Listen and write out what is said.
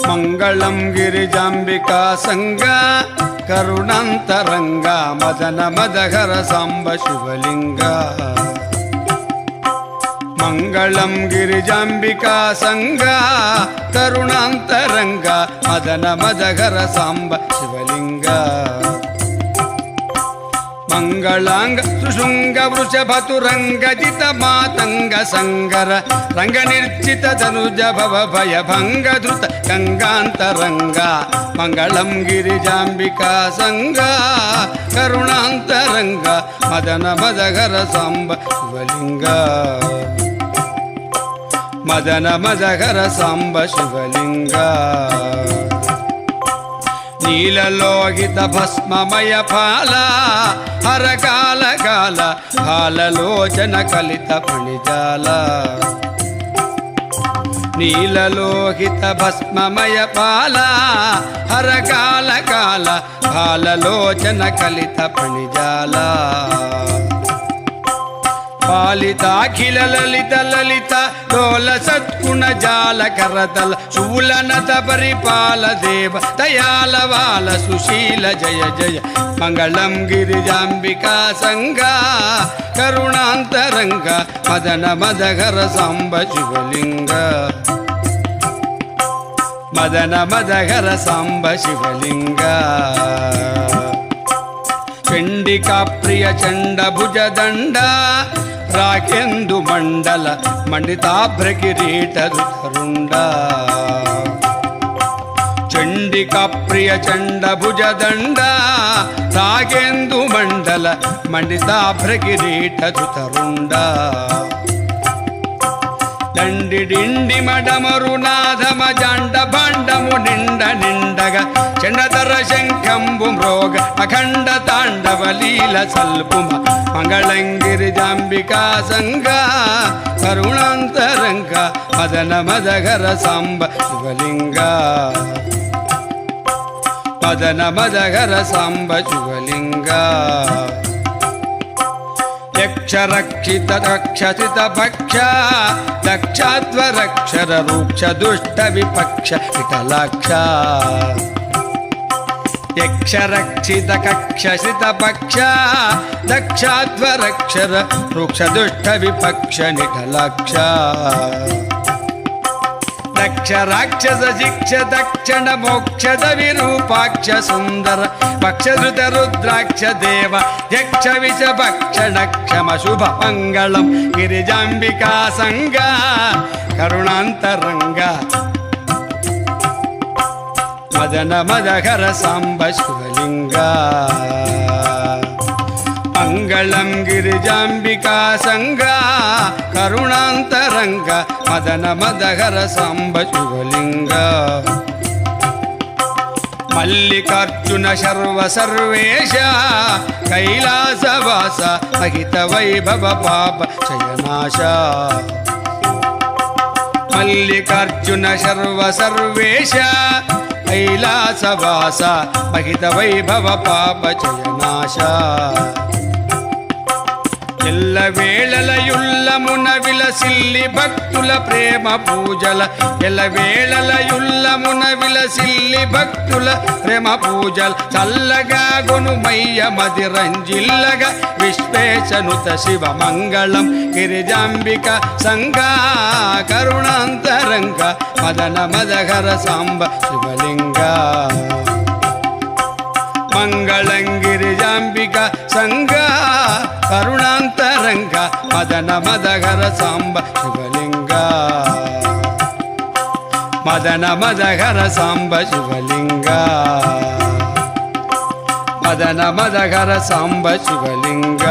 ಮಂಗಳಂ ಗಿರಿಜಾಂಬಿಕಾ ಸಂಗ ಕರುಣಾಂತರಂಗ ಮದನ ಮದಘರ ಸಾಂಬ ಶಿವಲಿಂಗ. ಮಂಗಳಂ ಗಿರಿಜಾಂಬಿಕಾ ಸಂಗ ಕರುಣಾಂತರಂಗ ಮದನ ಮದಘರ ಸಾಂಬ ಶಿವಲಿಂಗ. ಮಂಗಳಾಂಗ ಸುಶೃಂಗ ವೃಷಭತುರಂಗ ಜಿತ ಮಾತಂಗ ಸಂಗರ ರಂಗ ನಿರ್ಚಿತ ಧನುಜ ಭವ ಭಯ ಭಂಗ ಧೃತ ಗಂಗಾಂತರಂಗ. ಮಂಗಳಂ ಗಿರಿಜಾಂಬಿಕಾ ಸಂಗ ಕರುಣಾಂತರಂಗ ಮದನ ಮದಘರ ಸಾಂಬ ಶಿವಲಿಂಗ. ಮದನ ಮದಘರ ಸಾಂಬ ಶಿವಲಿಂಗ. ನೀಲಲೋಹಿತ ಭಸ್ಮಮಯ ಫಾಲ ಹರ ಕಾಲ ಕಾಲ ಹಾಲಲೋಚನ ಕಲಿತ ಫಣಿಜಾಲ. ನೀಲಲೋಹಿತ ಭಸ್ಮಮಯ ಫಾಲ ಹರ ಕಾಲ ಕಾಲ ಹಾಲಲೋಚನ ಕಲಿತ ಫಣಿಜಾಲ. ಪಾಲಿತಾಖಿಲ ಲಲಿತ ಲಲಿತ ಡೋಲ ಸದ್ಗುಣ ಜಾಲ ಕರತಲ ಶೂಲನತ ಪರಿಪಾಲ ದೇವ ದಯಾಲ ವಾಲ ಸುಶೀಲ ಜಯ ಜಯ. ಮಂಗಳಂ ಗಿರಿಜಾಂಬಿಕಾ ಸಂಗ ಕರುಣಾಂತರಂಗ ಮದನ ಮದಘರ ಸಾಂಬ ಶಿವಲಿಂಗ. ಮದನ ಮದಘರ ಸಾಂಬ ಶಿವಲಿಂಗ. ಚಂಡಿಕಾ ಪ್ರಿಯ ಚಂಡ ಭುಜ ದಂಡ ರಾಕೆಂದು ಮಂಡಲ ಮಂಡಿತಾಭ್ರ ಕಿರೀಟ ಧೃತರುಂಡ. ಚಂಡಿಕಾ ಪ್ರಿಯ ಚಂಡ ಭುಜ ದಂಡ ರಾಕೆಂದು ಮಂಡಲ ಮಂಡಿತಾಭ್ರ ಕಿರೀಟ ಧೃತರುಂಡ. ದಂಡಿಡಿಂಡಿ ಮಡಮರು ನಾದಮ ಜಾಂಡ ಬಾಂಡಮು ನಿಂಡ ನಿಂಡಗ ಚಂಡಧರ ಶಂಖಂಬು ಮೃಗ ಅಖಂಡ ತಾಂಡವ ಲೀಲ ಸಲ್ಪುಮ. ಮಂಗಳಂಗಿರಿಜಾಂಬಿಕಾ ಸಂಗ ಕರುಣಾಂತರಂಗ ಮದನ ಮದಘರ ಸಾಂಬ ಶಿವಲಿಂಗ. ಮದನ ಮದಘರ ಸಾಂಬ ಶಿವಲಿಂಗ. ಯಕ್ಷ ರಕ್ಷಿತ ರಕ್ಷಸಿತ ಪಕ್ಷ ದಕ್ಷಾಧ್ವರಕ್ಷರ ರೂಕ್ಷ ದುಷ್ಟ ವಿಪಕ್ಷ ವಿಠಲಾಕ್ಷ. ಯಕ್ಷ ರಕ್ಷಿತ ಕಕ್ಷಸಿತ ಪಕ್ಷ ದಕ್ಷಾಧ್ವರಕ್ಷರ ರೂಕ್ಷ ದುಷ್ಟ ವಿಪಕ್ಷ ನಿಠಲಾಕ್ಷ. ದಕ್ಷ ರಾಕ್ಷಸ ಶಿಕ್ಷ ದಕ್ಷಿಣ ಮೋಕ್ಷದ ವಿರೂಪಾಕ್ಷ ಸುಂದರ ಭಕ್ಷಧೃತ ರುದ್ರಾಕ್ಷ ದೇವ ಯಕ್ಷ ವಿಷ ಭಕ್ಷಣ ಕ್ಷಮ ಶುಭ. ಮಂಗಳಂ ಗಿರಿಜಾಂಬಿಕಾ ಸಂಗ ಕರುಣಾಂತರಂಗ ಮದನ ಮದಘರ ಸಾಂಬ ಶಿವಲಿಂಗ. ಮಂಗಳಂ ಗಿರಿಜಾಂಬಿಕಾ ಸಂಗ ಕರುಣಾಂತರಂಗ ಮದನ ಮದಘರ ಸಾಂಬ ಶಿವಲಿಂಗ. ಮಲ್ಲಿಕಾರ್ಜುನ ಶರ್ವ ಸರ್ವೇಶ ಕೈಲಾಸವಾಸ ಅಹಿತ ವೈಭವ ಪಾಪ ಶಯನಾಶ. ಮಲ್ಲಿಕಾರ್ಜುನ ಶರ್ವ ಸರ್ವೇಶ ಕೈಲಾಸವಾಸ ಮಹಿತ ವೈಭವ ಪಾಪ ಶಯನಾಶ. ఎల్ల వేళలయుల్ల మున విలసిల్లి భక్తుల ప్రేమ పూజల. ఎల్ల వేళలయుల్ల మున విలసిల్లి భక్తుల ప్రేమ పూజల. చల్లగా గొనుమయ్య మది రంజిల్లగా విశ్వేశనుత శివ. మంగళం గిరిజాంబిక సంగ కరుణాంతరంగ మదన మదఘర సాంబ శివలింగ. మంగళం గిరిజాంబిక సంగ కరుణాంతరంగ మదన మదఘర సాంబ శివలింగ. మదన మదఘర సాంబ శివలింగ. మదన మదఘర సాంబ శివలింగ.